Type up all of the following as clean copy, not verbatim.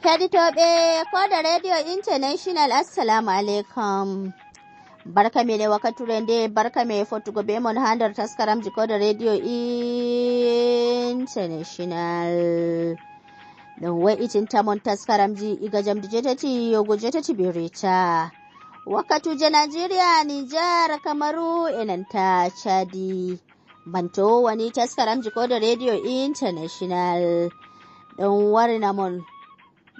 Heditoɓe Koda Radio International Assalamu alaikum. Barka me wakaturen de barka me fotugo be mon handar taskaramji Koda Radio International. Don wa'itinta mon taskaramji iga jamdi jetati yogo jetati birita. Wakatuje Nigeria, Nijar, Kamaru, enanta Chadi. Banto wani taskaramji Koda Radio International. Don warina mon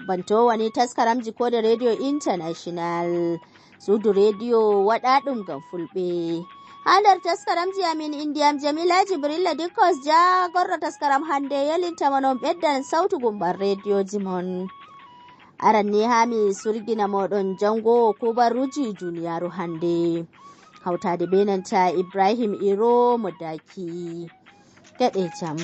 banto wani taskaramji Koda Radio International. Sudu Radio waɗaɗum gam fulɓe. Handar taskaramji amin Indiam Jamila Jibrilla Dikos jagorɗo taskaram hande yalinta non ɓeddan sautu gumbar radio jimon. Aranni hami surgina moɗon jango kubaruji duniyaru hande. Hautade benanta Ibrahim Iro Mudaki. Gaɗe jam.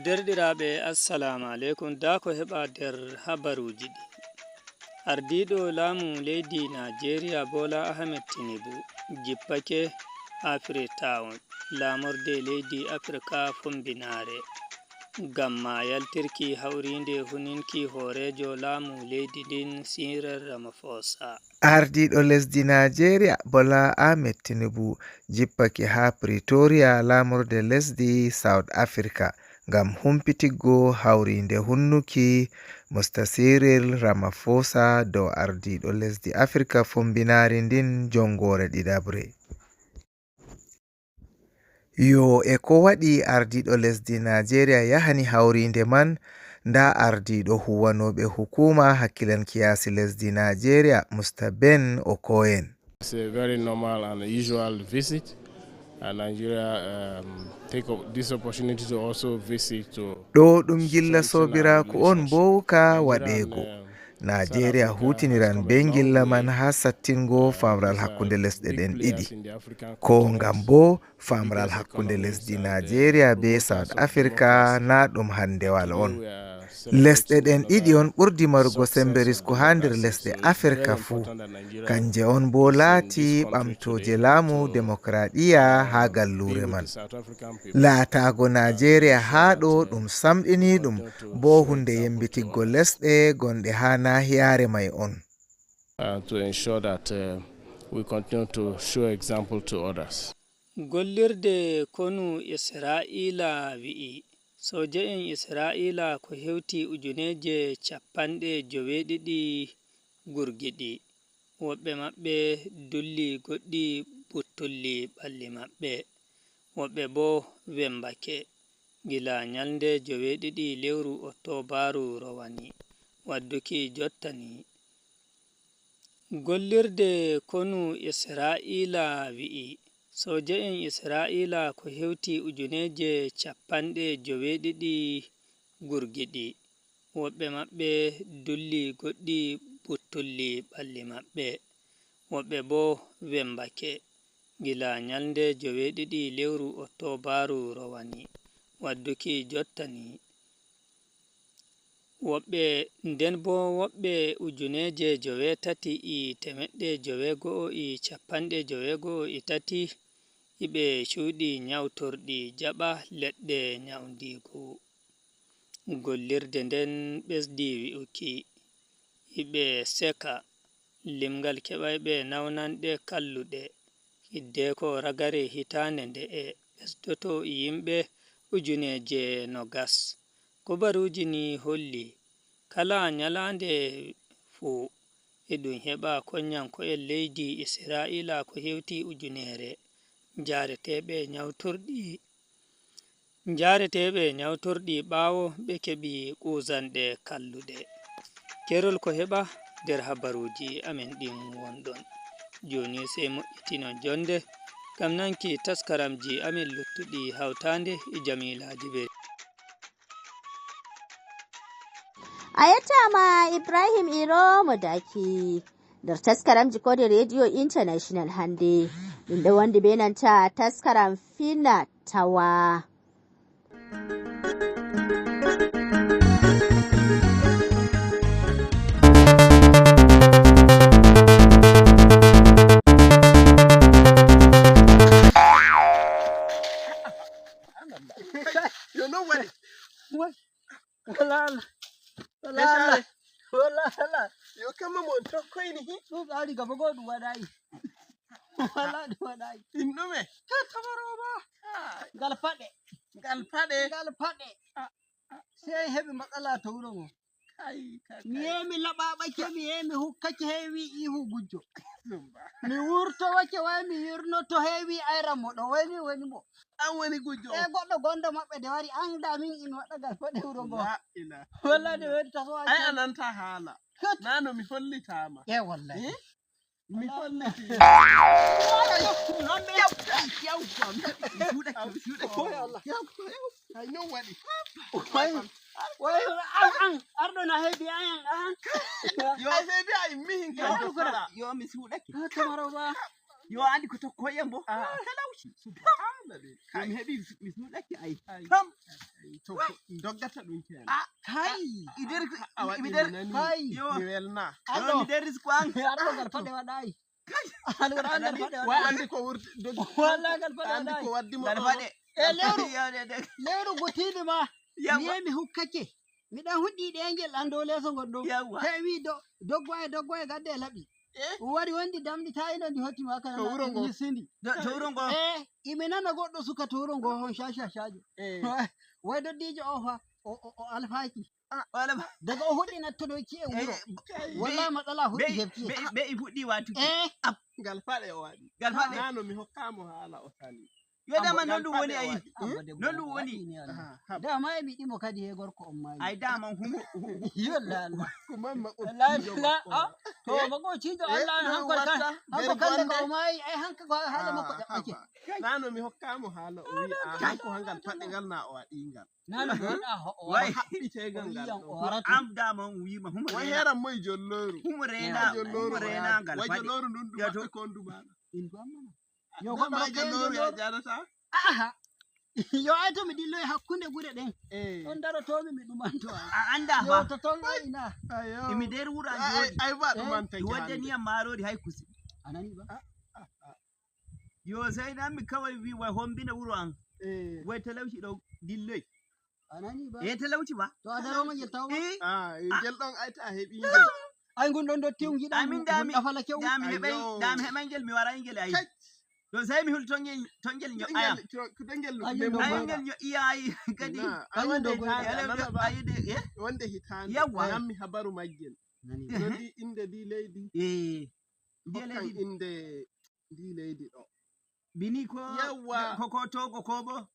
Derɗiraɓe assalamu alaikum da ko heɓa nder habaruji ɗi. Ardiɗo laamu leydi Nigeria Bola Ahmed Tinubu jippake ha Freetown lamorde leydi Afrika fombinare gamma yaltirki hawrinde huninki horejo laamu leydi ɗin Cyril Ramaphosa. Ardiɗo lesdi Nigeria Bola Ahmed Tinubu jippake ha Pretoria lamorde lesdi South Africa ngam humpitiggo hawrinde hunnuki Mr. Cyril Ramaphosa dow ardiɗo lesdi Afrika fombinari ndin jongore ɗiɗabre. Yo e ko waɗi ardiɗo lesdi Nigeria yahani hawrinde man, nda ardiɗo huwanoɓe hukuma hakkilanki yasi lesdi Nigeria Mr. Ben Okoyen. It's a very normal and usual visit. Nigeria take this opportunity to also visit to ɗo ɗum gilla sobiraku on bo ka waɗego. Nigeria hutiniran be gilla man ha sattingo famral hakkunde lesɗe ɗen ɗiɗi, ko ngam bo famral hakkunde lesdi Nigeria be South Africa na ɗum handewal on. Lesɗe ɗen ɗiɗi on ɓurdi marugo sembe risku ha nder lesɗe Afrika fuu, kanje on bo laati ɓamtoje laamu demokradiya ha gallure man. Laatago Nigeria ha ɗo ɗum samɗini ɗum bo hunde yembitiggo lesɗe gonɗe ha nahiyare mai on. To ensure that we continue to show example to others. Gollirde konu Isra'ila wi'i soje'en Isra'ila ko hewti ujuneje cappanɗe joweeɗiɗi gurgiɗi, woɓɓe maɓɓe dulli goɗɗi buttulli ɓalli maɓɓe, woɓɓe bo wembake gila nyalde joweeɗiɗi lewru Oktobaru rowani wadduki jottani. Gollirde konu Isra'ila wi'i soje'en Isra'ila ko hewti ujuneje cappanɗe joweeɗiɗi gurgiɗi, woɓɓe maɓɓe dulli goɗɗi buttulli ɓalli maɓɓe, woɓɓe bo wembake gila nyalde joweeɗiɗi lewru Oktobaru rowani wadduki jottani. Nden bo woɓɓe ujuneje jowetati e temeɗɗe jowego'o e cappanɗe jowego'o e tati iɓe cuuɗi nyawtorɗi jaɓa leɗɗe nyawndigu. Gollirde nden ɓesdi wi'uki iɓe seka limgal keɓayɓe nawnanɗe kalluɗe hiddeko ragare hitande nde'e ɓesdoto yimɓe ujuneje nogas. Kubaruji ni holli kala nyalande fuu eɗum heɓa konyanko'en leydi Isra'ila ko hewti ujunere njareteɓe nyawtorɗi ɓawo ɓe keɓi ƙuzanɗe kalluɗe. Kerol ko heɓa nder habaruji amin ɗin wonɗon. Joni sai moƴƴitino jonde gam nanki taskaramji amin luttuɗi hautande e jamilaji be. Ayatama Ibrahim Iro Mudaki nder taskaramji Koda Radio International hande. Ɗum ɗo wandi be nanta taskaram fina tawa. Wala. Yo kama mon tokkoy ni. Ɗum ɗaari gaba go ɗum waɗayi. Wala ɗum waɗayi. Ɗum ɗume? Tabaroma. Ngal paɗe. Ngal paɗe. Sey heɓi matsala to wuro ngo. Mi yehi mi laɓaɓake, mi yehi mi hukkake heewi ihu gujjo. Mi wurtowake way mi yurnoto heewi ayran mo ɗo wayni woni mo. An woni gujjo. Goɗɗo gonɗo maɓɓe de wari anda min imi waɗa ngal paɗe wuro ngo. Walla de wedta so ay ananta haala. Nano mi hollitama. Wallahi. Mi holliti. An arɗo na heebi ayan an. Yo heebi ay mihin kan. Yo mi suuɗake. Tamaroma. Yo andi ko tokkoyen bo. Talawci. Subhanallah. Mi heɓi mi suuɗake ay. Tam. To doggata ɗum kenan. Kai. Ider Kai. yo Mi welna. yo mi deris ko an. Arɗo ngal paɗe waɗayi. Alwara ngal paɗe Way waɗayi. andi ko wurti doggi. Walla ngal paɗe Andi ko waɗayi. waddi mo. Ngal faɗe. Lewru gotidi ma. Mi yehi mi hukkake. Miɗan huɗɗi ɗengel an dow leeso ngon ɗo. Heewi doggo e gadde e laɓi. Wari wondi damɗi ta ino ndi hotti ma kana To wuro ngo. sindi. To wuro ngo. Imi nana goɗɗo suka to wuro ngo hon shashajo. Way doddijo o fa o alfaki. Daga o huɗɗi nattoɗoki e wuro. Wallahi matsala huɗɗi hefti. Be i fuɗɗi watuki. Ngal faɗe o waɗi. Ngal faɗe. Nano mi hokkamo haala o tani. Yo dama non ɗum woni ayi. Non ɗum woni. Dama e mi ɗimo kadi he gorko on mayi. Ay dama humo. Yalla. Kuma To makocinjo Allah hankal kan. Hanko kande ko mayi ay hanka ko haala makko ɗaɓɓake. Nano mi hokkamo haala o wi hanko hangal faɗe ngal na o waɗi ngal. Nano goɗa o Way haɓɓitegal ngal. am dama on wima humo Way heran moye jolloru. humo rena ngal Way faɗe. jolloru ndun ɗum waɗa kondu maɗa. Yo Ko goɗɗo ma jolloru ya janata? Yo ay to mi dilloy hakkunde gure ɗen. On darotomi mi ɗumanto. A anda Yo ba. to ton ina. Imi der wuro an jodi. Ay ba ɗum man tagi Wadde niyam marori hay kusi. Anani ba. Yo sai nan mi kawai wi way hombina wuro an. Way talauci ɗo dilloy. Anani ba. Talauci ba. To a daroma ngel taw. Ngel ɗon ay ta heɓi ngel. Ay gon ɗon dotti giɗa. Amin dami afala kew. dami heɓay ngel mi waray ngel ay. Do sai mi hul tongel nyo aya. Ayngel nyo iya ay kadi. Wonde hitande. Nammi habaru majjel. Nodi inde di leydi. Hokkan inde di leydi ɗo. Bini ko ko togo ko bo.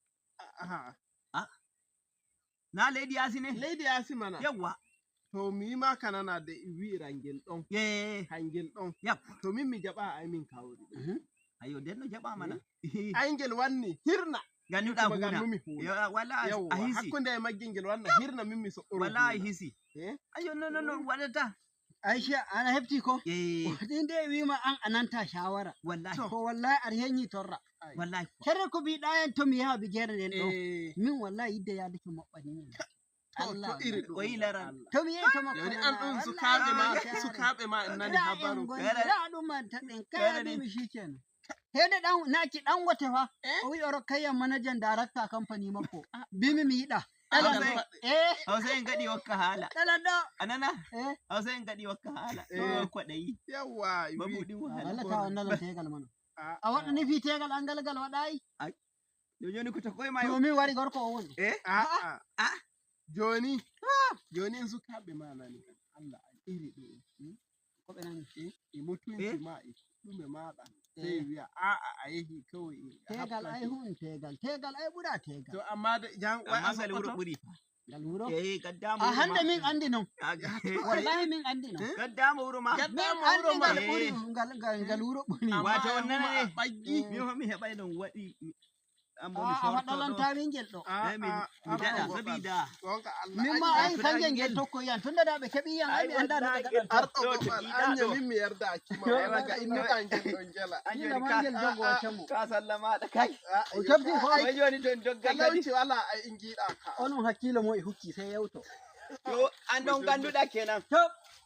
Na leydi Yasine. Leydi Yasi mana. Yawwa. To mi wima kanana de wi'ira ngel ɗon. Hangel ɗon. To min mi jaɓa ay min kawri. Ayo den no jaɓa mana. Ay ngel wanni hirna. Ganduɗa huna. Wala a hisi. Hakkunde e majjel ngel wanna hirna min mi soɗɗoro. Wala a hisi. Ayo non waɗata. Aisha ana hefti ko? Ɗinde wima an ananta shawara. Wallahi. Ko wallahi ar henyi torra. Wallahi. Kere ko bi ɗayan to mi yaha bigere nden ɗo. Min wallahi yidde yaade ko maɓɓani min. To iri ɗum. O yilaran. To mi yehi to maɓɓani. Yoni an ɗum sukaɓe ma en nani habaru. Da ɗum man taɗen kayani mi shikenan. Hede ɗan naki ɗan wote fa. O wi o rokkayam manajan darakta company makko. Bimi mi yiɗa. Hausa en gaɗi wakka haala. Ɗalaɗo. Anana? Hausa en gaɗi wakka haala. Kwaɗayi. Yawwa. Mabuɗi wahala. Allah ta wannan tegal mana. A waɗani fi tegal an galgal waɗayi. Joni ko to koye ma yo. Min wari gorko o woni. Joni. Joni en sukaɓe ma nani. Allah iri ɗo. Ko ɓe nani. E mutunci ma e ɗume maɗa. Sai wiya a yehi kawai. Tegal ai hun tegal. Tegal ai ɓura tegal. To amma jan wai asal wuro ɓuri. Gal wuro? Gaddama wuro. A hande min andi non. Wallahi min andi non. Gaddama wuro ma. Gaddama wuro ma. Gal wuro ɓuri. Wato wannan ne. Ɓaggi. Mi heɓai ɗon waɗi. A waɗalanta min ngel ɗo. Mi daɗa sabida. Min ma ai kange ngel tokko yan. Tunda da ɓe keɓi yan ai mi anda da gaɗan. Arɗo gobal anya min mi yarda akima. Raga innuka ngel ɗon jela. Ina ma ngel dogo wacamo. Ka sallama da kai. O jobbi ko ai. Wai joni don dogga kadi. Talauci wala ai ingiɗa ka. Onon hakkilo mo e hukki sai yauto. Yo an ɗon ganduɗa kenan.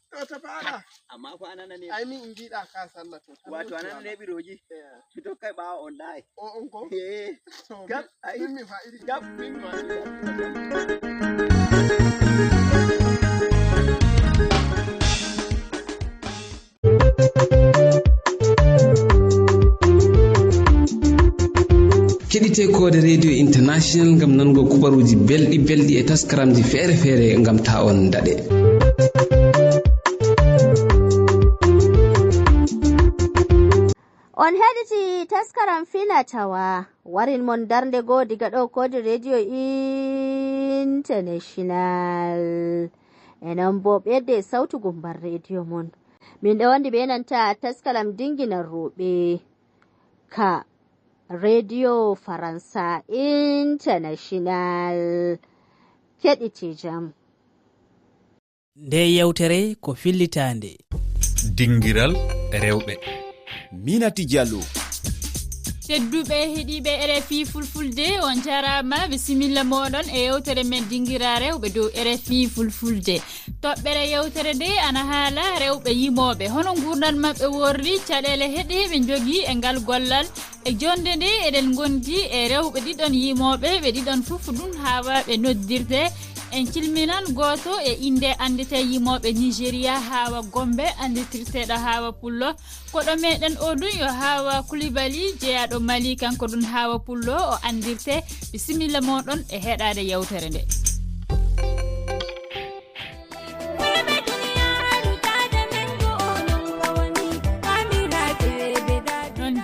To ta fara. Amma ko anana ne. Ai min ingiɗa ka sallah to. Wato anana ne biroji. Fito kai bawa online. O on ko? To gab ai min fa iri gab min ma. keɗite kode radio international ngam nango kubaruji belɗi e taskaramji feere ngam ta on daɗe. On heɗiti taskaram finatawa warin mon darnde go diga ɗo kode radio international enan bo ɓedde sautu gumbar radio mon min ɗo wandi ɓe nanta taskaram dinginan roɓe ka radio faransa international keɗite jam nde yewtere ko fillitande dingiral rewɓe. Minati Diallo. tedduɓe heeɗiɓe RFI fulfulde on jarama bisimilla moɗon e yewtere men dinguira rewɓe dow RFI fulfulde. toɓɓere yewtere nde ana haala rewɓe yimoɓe hono gurdal mabɓe worri caɗele heeɗi ɓe jogui e ngal gollal e jonde nde eɗen gondi e rewɓe ɗiɗon yimoɓe ɓe ɗiɗon foof ɗum hawa ɓe noddirde en cilminan goto e inde andete yimoɓe Nigéria Hawa Gombe anditirteɗo Hawa Pullo koɗo meɗen o ɗum yo Hawa Coulibaly jeeyaɗo Mali kanko ɗum Hawa Pullo o andirte bisimilla moɗon e heɗade yewtere nde.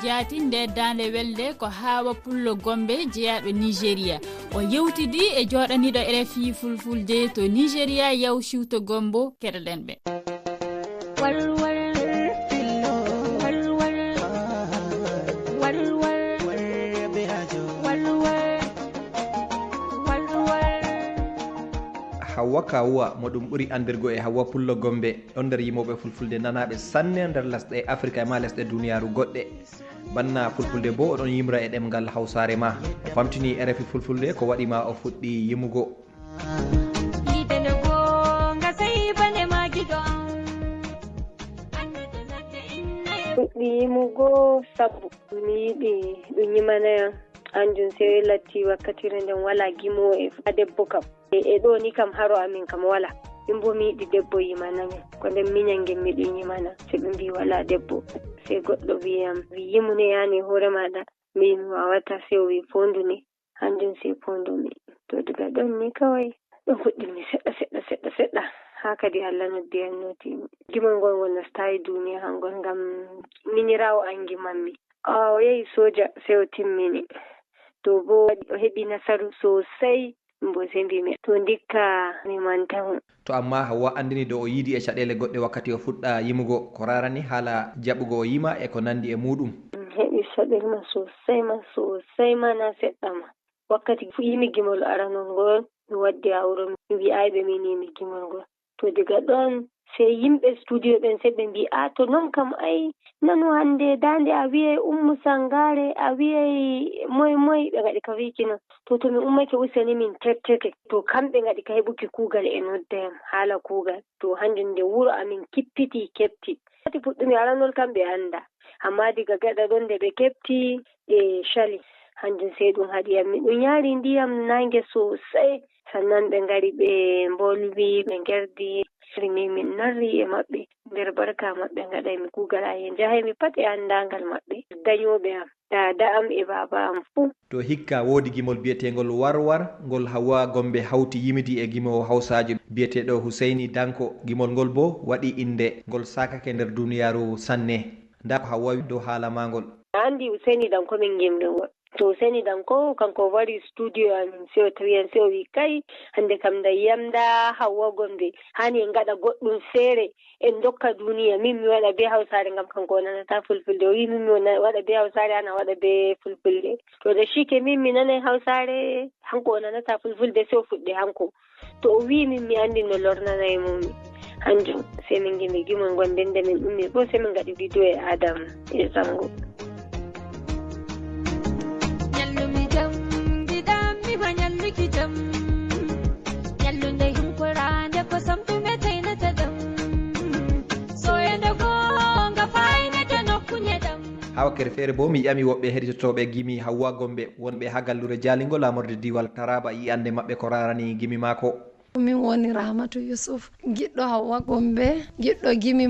jaati nde dande welde ko Hawa Pullo Gombe jeeyaɗo Nigéria o yewtidi e joɗaniɗo RFI fulfulde to Nigéria yaw Siwto Gombo keɗoɗen ɓe. Hawwa Kawuwa mo ɗum ɓuri andirgo e Hawwa Pullo Gombe ɗon nder yimoɓe fulfulde nanaɓe sanne nder lesɗe Afrique e ma lesɗe duniyaru goɗɗe. banna fulfulde bo oɗon yimra e ɗemgal hawsare ma o famtini RFI fulfulde ko waɗima o fuɗɗi yimugo. fuɗɗi yimugo sabu mi yiɗi ɗum yimanayam anjum sey latti wakkatire nden wala gimo e fa debbo kam e ɗo ni kam haro amin kam wala min bo mi yiɗi debbo yimanamin ko nden miñangel miɗum yimana se ɓe mbi wala debbo sey goɗɗo wiyam wi yimune yani hoore maɗa min wawata sey o wi fondune hanjum sey fondumi to daga ɗon ni kawai ɗon fuɗɗimi seɗɗa ha kadi Allah noddi en notimi gimol ngol ngol nastayi duniya hangol ngam minirawo an gimanmi o yehi soja sey o timmini to bo o heɓi nasaru sosai mbo sey mbimi to ndikka mi mantamo. To amma Hawwa andini do o yiidi e caɗele goɗɗe wakkati o fuɗɗa yimugo ko rarani haala jaɓugo o yima e ko nandi e muɗum. heɓi caɗele ma sosai ma na seɗɗa ma wakkati fu yimi gimol aranol ngol mi waddi ha wuro mi wi'ay ɓe min yimi gimol ngol to diga ɗon sey yimɓe studio ɓen sey ɓe mbi a to non kam ay nanu hande dande a wiyay Ummu Sangare a wiyay moy ɓe gaɗi ka wiki non to mi ummake useni min tettete to kamɓe gaɗi ka heɓuki kuugal e noddayam haala kuugal to hanjum nde wuro amin kippiti kepti ati fuɗɗumi aranol kamɓe anda amma diga gaɗa ɗon nde ɓe kepti e shali hanjum sey ɗum haɗiyam miɗum yaari ndiyam nange sosai sannan ɓe ngari ɓe mbolwi ɓe gerdi min narri e maɓɓe nder barka maɓɓe gaɗaymi kuugal ha yen jahaymi pat e andangal maɓɓe dañoɓe am dada am e baba am fuu. To hikka woodi gimol biyetegol warwar ngol Hawwa Gombe hawti yimidi e gimowo hawsajo biyeteɗo Husseini Danko gimol ngol bo waɗi inde ngol sakake nder duniyaru sanne nda ko Hawwa dow haala ma ngol. andi Husseini Danko min gimri ngol to Husseini Danko kanko wari studio amin sey o tawi en sey o wi kay hande kam dayyam da Hawwa Gombe hani en gaɗa goɗɗum feere en dokka duniya min mi waɗa be hawsare ngam kanko nanata fulfulde o wi min mi waɗa be hawsare ana waɗa be fulfulde to da shike min mi nanay hawsare hanko o nanata fulfulde sey o fuɗɗi hanko to o wi min mi andi no lornanay mumi hanjum sey min gimi gimol ngol nden nde min ummi bo sey min gaɗi video e Adam e Zango. Hawakere feere bo mi ƴami woɓɓe heɗitotoɓe gimi Hawwa Gombe wonɓe ha gallure Jalingo lamorde diwal Taraba yiyande maɓɓe ko rarani gimi maako. min woni Rahmatou Youssouf giɗɗo Hawwa Gombe giɗɗo gimi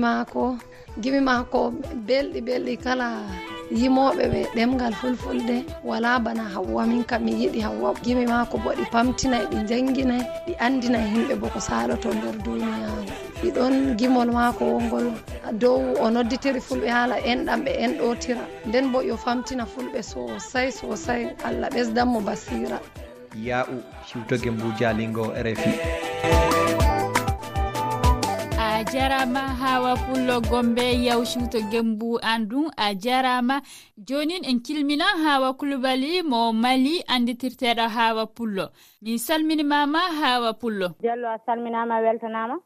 maako belɗi kala yimoɓe ɓe ɗemgal fulfulde wala bana Hawwa. Min kam mi yiɗi Hawwa, gimi mako bo ɗi pamtinay, ɗi janginay, ɗi andinay himɓe bo ko salato nder duniyaru. ɗiɗon gimol mako wongol dow o nodditiri fulɓe haala enɗam ɓe enɗotira, nden bo yo famtina fulɓe sosai. Allah ɓesdanmo basira. Ya'u Siwtoge Mbu Jalingo, RFI. A jarama Hawa Pullo Gombe yaw Siwtoge Mbu andu a jarama. Jonin en kilmina Hawa Kulubali mo Mali anditirteɗo Hawa Pullo. Mi salminimama Hawa Pullo. Diallo a salminama weltanama.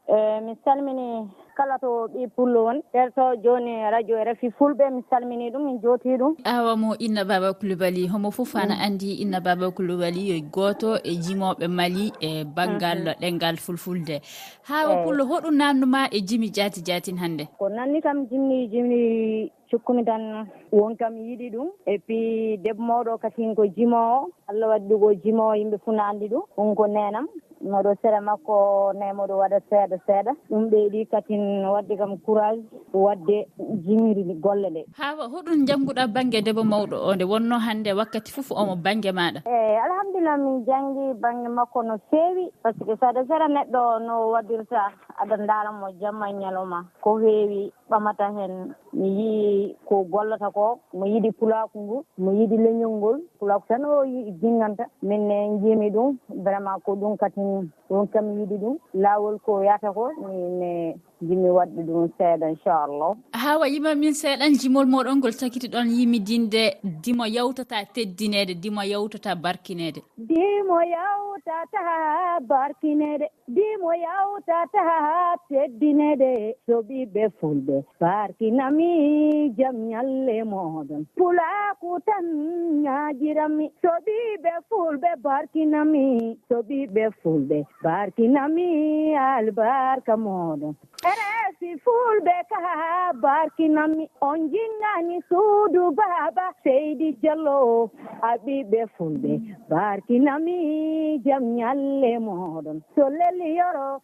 Mi salmini kala to ɓi pullo woni ɓerto joni radio RFI fulɓe mi salmini ɗum min joti ɗum. Awa mo Inna Baba Kulubali homo fof ana andi Inna Baba Kulubali yo goto e jimoɓe Mali e banggal ɗengal fulfulde. Hawa Pullo hoɗum nannuma e jimi jati jatin hande? Ko nanni kam jimni cukkumi tan won kam yiɗi ɗum et puis debbo mawɗo katin ko jimowo Allah waddi ɗugo jimowo yimɓe fuu na andi ɗum ɗum ko nenam moɗo sere makko nemoɗo waɗa seeɗa ɗum ɓeyɗi katin wadde kam courage wadde jimiri golle ɗe. Hawa hoɗum jannguɗa banggue debbo mawɗo o nde wonno hande wakkati fof omo banggue maɗa? Alhamdulillah min janggi banggue makko no feewi par ce que saɗa sera neɗɗo no waɗirta aɗa daramo jamma ñalawma ko heewi ɓamata hen. Mi yii ko gollata ko mo yiɗi pulaku ngu mo yiɗi leñol ngol pulaku tan o jinganta min ne jiimi ɗum vraiment ko ɗum katin ɗum kam yiɗi ɗum laawol ko yata ko min jimmi wadde ɗum seeɗa inchallah. Hawa yima min seeɗan jimol moɗon ngol takiti ɗon yimidinde dimo yawtata teddinede dimo yawtata barkinede. Dimo yawtata barkinede dimo yawtata teddinede so ɓiɓɓe fulɓe barkinami jam nyalle moɗon pulaku tan ñajirami so ɓiɓɓe fulɓe barkinami so ɓiɓɓe fulɓe barkinami albarka moɗon RFI fulɓe ka barkinami on jinnani suudu baba Seydi Diallo a ɓiɓɓe fulɓe barkinami jam nyalle moɗon so leli yoro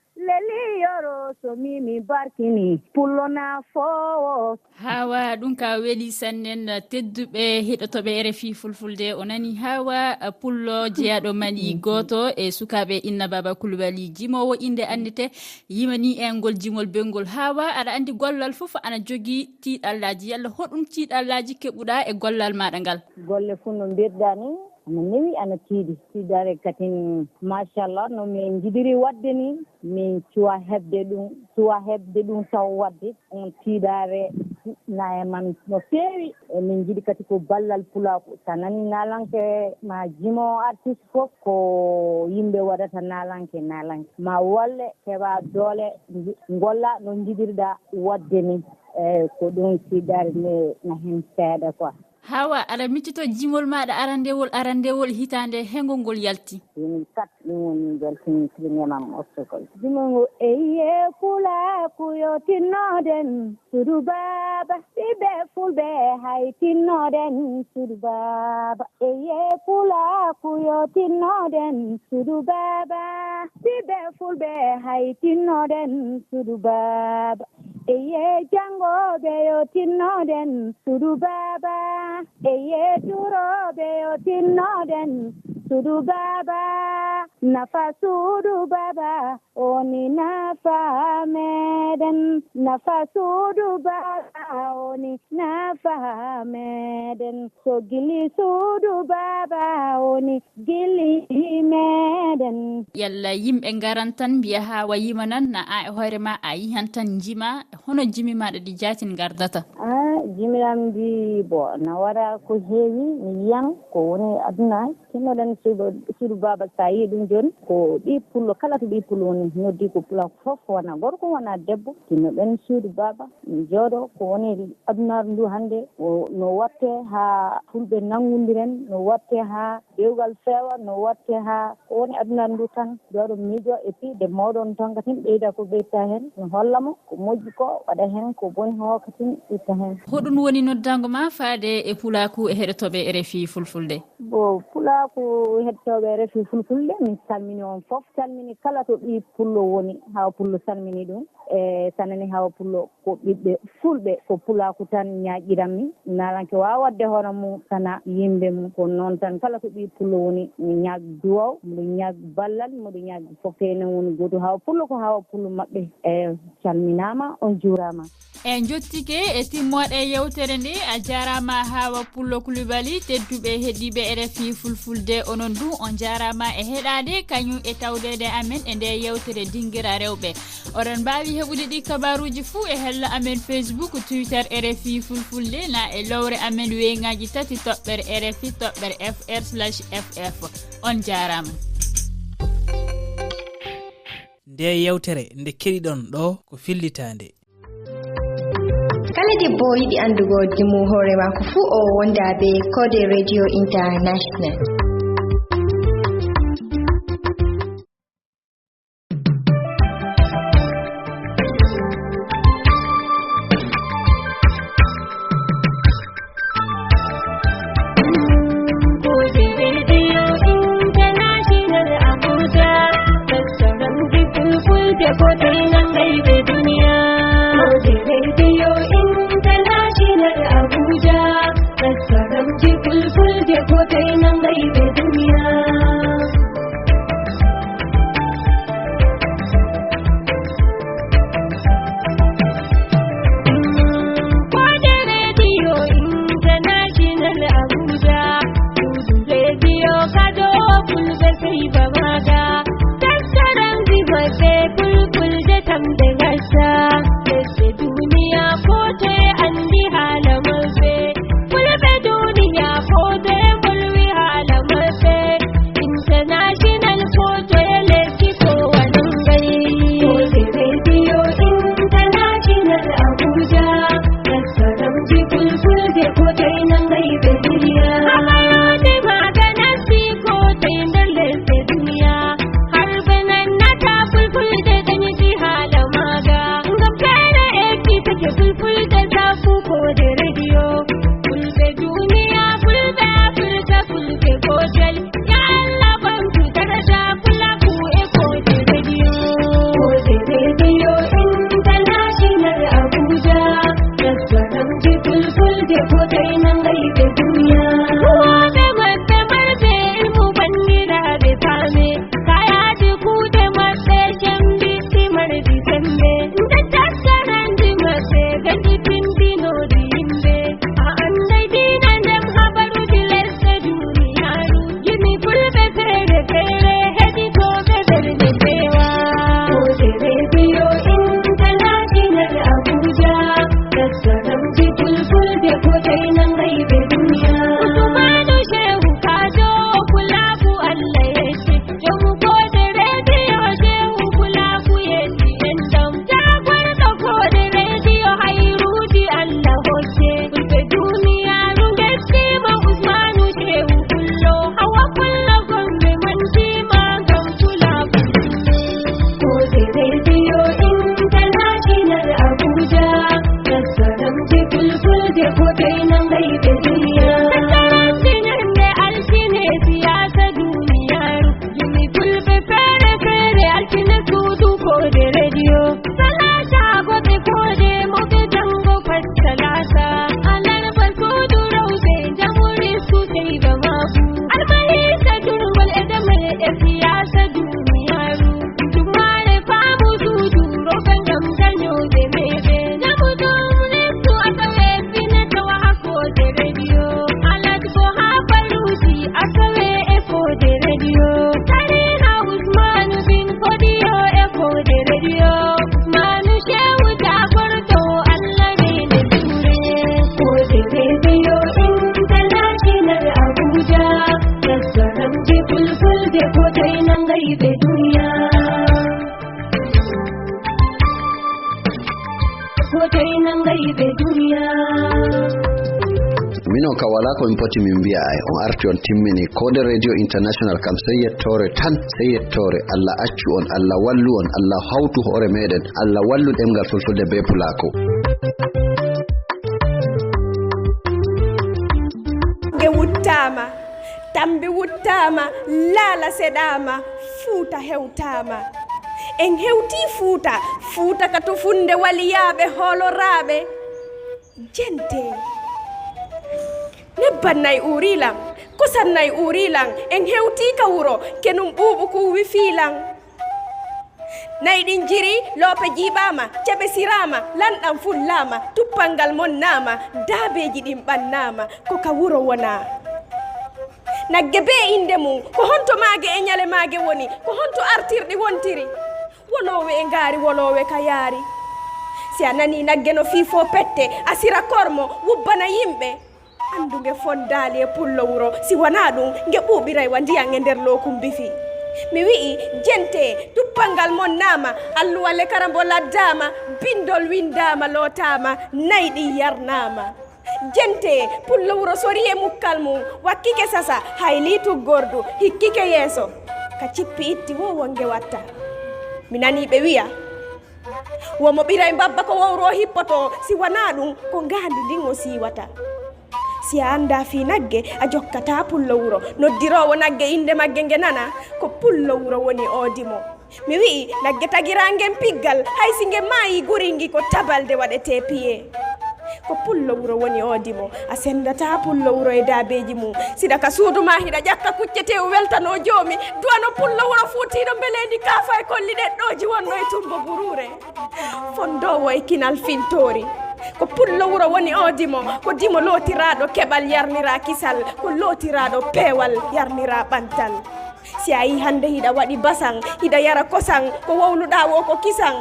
so mimi barkini pullo na fowo. Hawa ɗum ka weeli sannen tedduɓe heɗotoɓe RFI fulfulde o nani Hawa Pullo jeyaɗo Mali goto e sukaɓe Inna Baba Kulubali jimowo inde andete yimani en gol jimol bengol. Hawa aɗa andi gollal fof ana jogui tiiɗallaji yalla hoɗum tiiɗallaji keɓuɗa e gollal maɗa ngal? Golle fu no mbirɗa ni ana newi ana tiidare katin machallah no min jidiri wadde ni min cuwa hebde ɗum taw wadde on tiidare na e man no feewi min jiɗi kati ko ballal pulaku sa nani nalanke ma jimo artiste fof ko yimɓe waɗata nalanke ma wolle heɓa doole golla no jiɗirɗa wadde ni ko ɗum tiidare ne na hen seeɗa quoi. Hawa aɗa miccito jimol maɗa arandewol hitande hengol ngol yalti? Min kat ɗum woni jaltini kirñamam ostokol jimol ngo eye pulaku yo tinnoɗen sudu baba ɓiɓɓe fulɓe hay tinnoɗen sudu baba eye pulaku yo tinnoɗen sudu baba ɓiɓɓe fulɓe hay tinnoɗen sudu baba eye jangoɓe yo tinnoɗen sudu baba eye turoɓe yo tinnoɗen sudu baba nafa sudu baba oni nafa meɗen nafa sudu baba oni nafa meɗen so gili sudu baba oni gili meɗen. Yalla yimɓe garan tan mbiya Hawa yima nan na a e hoore ma a yihan tan jima hono jimi maɗa ɗi jatin gardata? Jimiram di bo na wara ko heewi mi yiyan ko woni aduna tinnoɗen sudu baba sa yi ɗum joni ko ɓi pullo kala to ɓi pullo woni noddi ko pullo fof wona gorko wona debbo tinnoɗen suudu baba mi jooɗo ko woni adunaru ndu hannde no watte ha fulɓe nangodiren no watte ha dewgal feewa no watte ha ko woni adunaru ndu tan jooɗo miijo et puis de mawɗon tan katin ɓeyda ko ɓeyta hen mi hollamo ko moƴƴi ko waɗa hen ko boni ho katin itta hen. Hoɗum woni noddango ma faade e pulaku e heɗotoɓe RFI fulfulde? Bo pulaku bandiraku hettoɓe refi fulfulde min salmini on fof salmini kala to ɓi pullo woni hawa pullo salmini ɗum e sanani hawa pullo ko ɓiɓɓe fulɓe ko pulaku tan ñaƴiranmi nalanke wawa wadde hono mum sana yimɓe mum ko noon tan kala to ɓi pullo woni mi ñag duwaw mbiɗo ñag ballal mbiɗo ñag fof enen woni goto hawa pullo ko hawa pullo mabɓe e calminama on juurama e jottike e timmoɗe yewtere nde a jarama Hawa Pullo Coulibaly tedduɓe heeɗiɓe RFI fulfulde onon du on jarama e heɗade kañum e tawdede amen e nde yewtere dinguira rewɓe oɗon mbawi heɓude ɗi kabaruji fuu e hella amen Facebook Twitter RFI fulfulde na e lowre amen weyngaji tati toɓɓere RFI toɓɓere fr/ff on jarama nde yewtere nde keɗiɗon ɗo ko fillitande kala debbo yiɗi andugo dimu hoore mako fuu o wonda be Code Radio International. Mino ka wala ko mi poti min biya ay on arti on timmini Code Radio International kam sey yettore tan sey yettore Allah accu on Allah wallu on Allah hawtu hoore meden Allah wallu demgal fulfulde be pulako ge wuttama tambi wuttama laala seɗama fuuta hewtama en hewti fuuta ka to funde waliyaɓe holoraɓe jente nebban nayi urilan kosan nayi urilan en hewti ka wuro kenum ɓuuɓu ko wi fiilan nayi ɗin jiri loope jiiɓama ceɓe sirama lanɗam fullama tuppalngal monnama daabeji ɗin ɓannama ko ka wuro wona nagge be inde mum ko honto maage e ñale maage woni ko honto artirɗi wontiri wolowe e ngaari wolowe ka yaari si a nani nagge no fiifo pette a sira kormo wubbana yimɓe anduge fondaali e pullo wuro si wona ɗum nge ɓuuɓiray wa ndiyan e nder lookum bifi mi wi'i jente tuppalngal monnama alluwalle karambo laddama bindol windama lootama nayɗi yarnama jente pullo wuro sori e mukkal mum wakkike sasa hayli tuggordu hikkike yeeso ka cippi itti wo wonge watta mi nani ɓe wiya womo ɓiray babba ko wowro hippoto si wona ɗum ko ngandi ndin o siwata si a anda fi nagge a jokkata pullo wuro noddirowo nagge inde magge nge nana ko pullo wuro woni oodimo mi wi'i nagge tagirangen piggal hay si nge maayi guringi ko tabalde waɗete piye ko pullo wuro woni oodimo a sendata pullo wuro e daabeji mum siɗa ka suudu ma hiɗa ƴakka kuccete o weltano joomi duwano pullo wuro fuutiɗo mbelendi kaafa e kolli ɗeɗɗoji wonno e tumbo burure fondowo e kinal fintori ko pullo wuro woni oodimo ko dimo lootiraɗo keɓal yarnira kisal ko lootiraɗo peewal yarnira ɓantal si a yi hande hiɗa waɗi basan hiɗa yara kosan ko wowluɗa wo ko kisan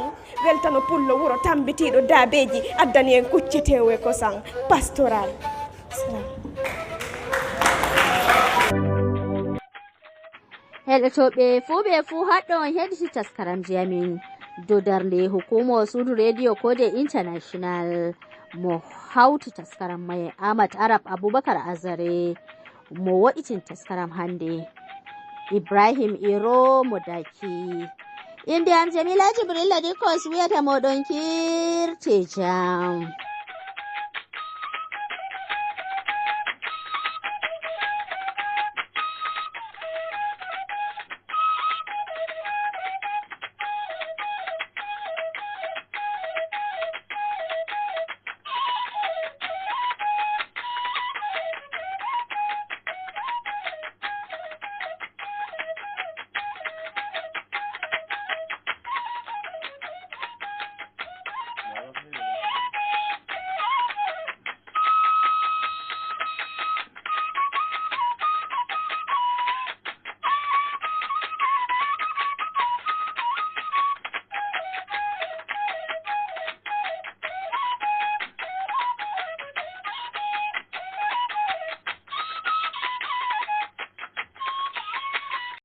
weltano pullo wuro tambitiɗo daabeji addani en kuccetewo e kosan pastoral heɗotoɓe fuu haɗɗon heɗiti taskaramji amin dow darnde hukumo suudu radio kode international mo hawti taskaram mai ahmad arab abubakar azare mo wo'itin taskaram hande ibrahim iro modaki inde am jamila jibril ladikos wiyata moɗon kirte jam